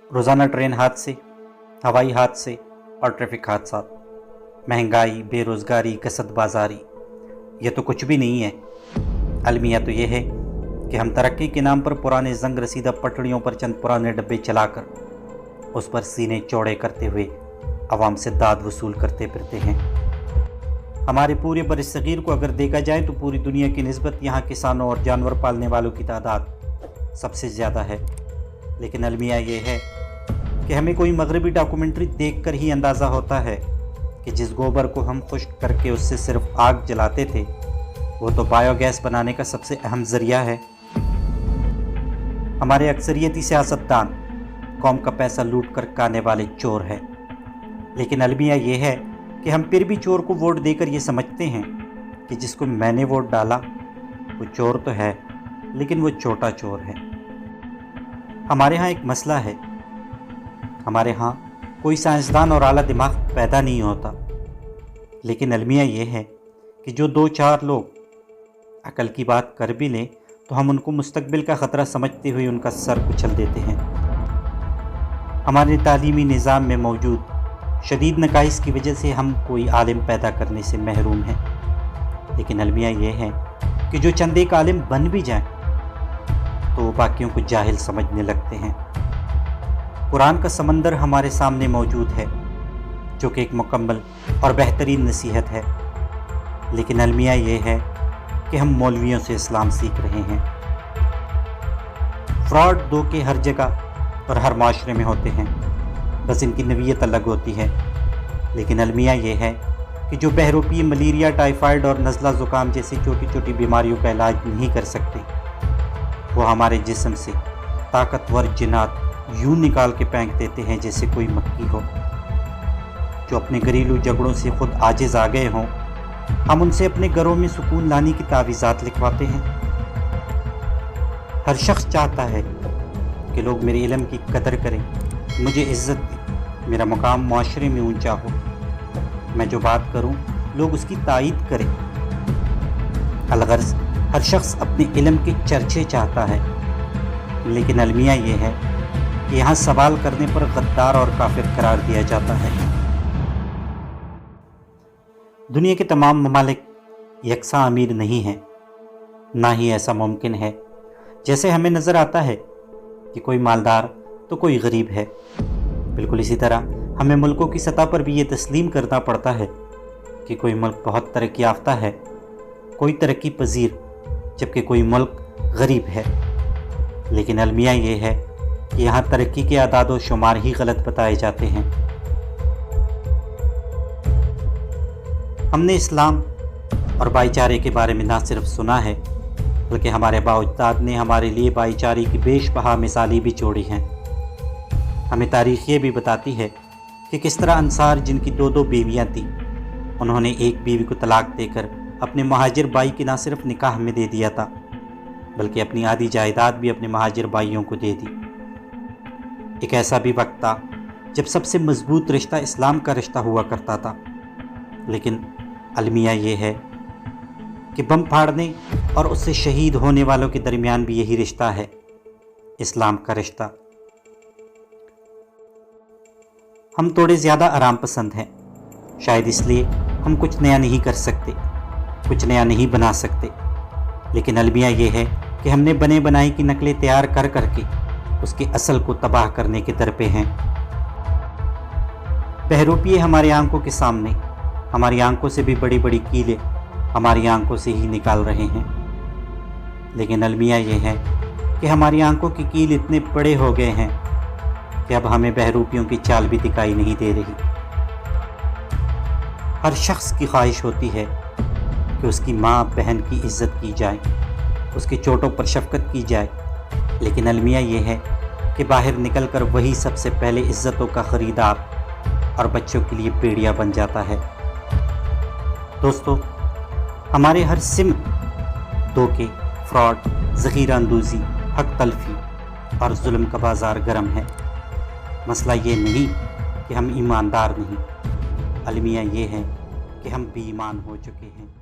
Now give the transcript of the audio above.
रोज़ाना ट्रेन हादसे, हवाई हादसे और ट्रैफिक हादसात, महंगाई, बेरोज़गारी, कसद बाज़ारी, ये तो कुछ भी नहीं है। अलमिया तो ये है कि हम तरक्की के नाम पर पुराने जंग रसीदा पटड़ियों पर चंद पुराने डब्बे चलाकर उस पर सीने चौड़े करते हुए आवाम से दाद वसूल करते फिरते हैं। हमारे पूरे बरसगीर को अगर देखा जाए तो पूरी दुनिया की निस्बत यहाँ किसानों और जानवर पालने वालों की तादाद सबसे ज़्यादा है। लेकिन अलमिया ये है कि हमें कोई मगरबी डॉक्यूमेंट्री देखकर ही अंदाज़ा होता है कि जिस गोबर को हम खुश्क करके उससे सिर्फ आग जलाते थे वो तो बायोगैस बनाने का सबसे अहम ज़रिया है। हमारे अक्सरियती सियासतदान कौम का पैसा लूट कर खाने वाले चोर हैं। लेकिन अलमिया ये है कि हम फिर भी चोर को वोट देकर ये समझते हैं कि जिसको मैंने वोट डाला वो चोर तो है, लेकिन वो छोटा चोर है। हमारे यहाँ एक मसला है, हमारे यहाँ कोई साइंसदान और आला दिमाग पैदा नहीं होता। लेकिन अलमिया ये है कि जो दो चार लोग अकल की बात कर भी लें तो हम उनको मुस्तकबिल का ख़तरा समझते हुए उनका सर कुचल देते हैं। हमारे तालीमी निज़ाम में मौजूद शदीद नकाइस की वजह से हम कोई आलिम पैदा करने से महरूम हैं। लेकिन अलमिया ये है कि जो चंद एक आलिम बन भी जाएं तो वो बाकियों को जाहिल समझने लगते हैं। कुरान का समंदर हमारे सामने मौजूद है जो कि एक मुकम्मल और बेहतरीन नसीहत है। लेकिन अलमिया ये है कि हम मौलवियों से इस्लाम सीख रहे हैं। फ्रॉड धोखे हर जगह और हर माशरे में होते हैं, बस इनकी नवीयत अलग होती है। लेकिन अलमिया ये है कि जो बहरूपी, मलेरिया, टाइफाइड और नज़ला ज़ुकाम जैसी छोटी छोटी बीमारियों का इलाज नहीं कर सकते वो हमारे जिस्म से ताकतवर जिन्नात यूं निकाल के फेंक देते हैं जैसे कोई मक्खी हो। जो अपने घरेलू झगड़ों से खुद आजिज़ आ गए हों, हम उनसे अपने घरों में सुकून लाने की तावीज़ात लिखवाते हैं। हर शख्स चाहता है कि लोग मेरे इल्म की कदर करें, मुझे इज़्ज़त दें, मेरा मकाम माशरे में ऊंचा हो, मैं जो बात करूं लोग उसकी तायीद करें। अलगर्ज़ हर शख्स अपने इल्म के चर्चे चाहता है। लेकिन अलमिया ये है कि यहाँ सवाल करने पर गद्दार और काफिर करार दिया जाता है। दुनिया के तमाम ममालिक यकसा अमीर नहीं हैं, ना ही ऐसा मुमकिन है जैसे हमें नज़र आता है कि कोई मालदार तो कोई गरीब है। बिल्कुल इसी तरह हमें मुल्कों की सतह पर भी ये तस्लीम करना पड़ता है कि कोई मुल्क बहुत तरक्की याफ्ता है, कोई तरक्की पजीर, जबकि कोई मुल्क गरीब है। लेकिन अलमिया ये है कि यहाँ तरक्की के आदाद व शुमार ही गलत बताए जाते हैं। हमने इस्लाम और भाईचारे के बारे में ना सिर्फ सुना है बल्कि हमारे बाउजदाद ने हमारे लिए भाईचारे की बेशबहा मिसालें भी जोड़ी हैं। हमें तारीख़ ये भी बताती है कि किस तरह अंसार, जिनकी दो दो बीवियाँ थीं, उन्होंने एक बीवी को तलाक देकर अपने महाजिर भाई की ना सिर्फ निकाह में दे दिया था बल्कि अपनी आधी जायदाद भी अपने महाजिर भाइयों को दे दी। एक ऐसा भी वक्त था जब सबसे मजबूत रिश्ता इस्लाम का रिश्ता हुआ करता था। लेकिन अलमिया ये है कि बम फाड़ने और उससे शहीद होने वालों के दरमियान भी यही रिश्ता है, इस्लाम का रिश्ता। हम थोड़े ज़्यादा आराम पसंद हैं, शायद इसलिए हम कुछ नया नहीं कर सकते, कुछ नया नहीं बना सकते। लेकिन अलमिया ये है कि हमने बने बनाई की नकलें तैयार कर करके उसके असल को तबाह करने के दर पे हैं। बहरूपिये हमारी आंखों के सामने, हमारी आंखों से भी बड़ी बड़ी कीलें हमारी आंखों से ही निकाल रहे हैं। लेकिन अलमिया ये है कि हमारी आंखों की कील इतने बड़े हो गए हैं कि अब हमें बहरूपियों की चाल भी दिखाई नहीं दे रही। हर शख्स की ख्वाहिश होती है कि उसकी माँ बहन की इज़्ज़त की जाए, उसके चोटों पर शफ़क़त की जाए। लेकिन अलमिया ये है कि बाहर निकल कर वही सबसे पहले इज़्ज़तों का ख़रीदार और बच्चों के लिए पेड़िया बन जाता है। दोस्तों, हमारे हर सिमत धोखे, फ्रॉड, ज़ख़ीरा अंदोज़ी, हक तलफ़ी और जुल्म का बाज़ार गर्म है। मसला ये नहीं कि हम ईमानदार नहीं, अलमिया ये है कि हम बेईमान हो चुके हैं।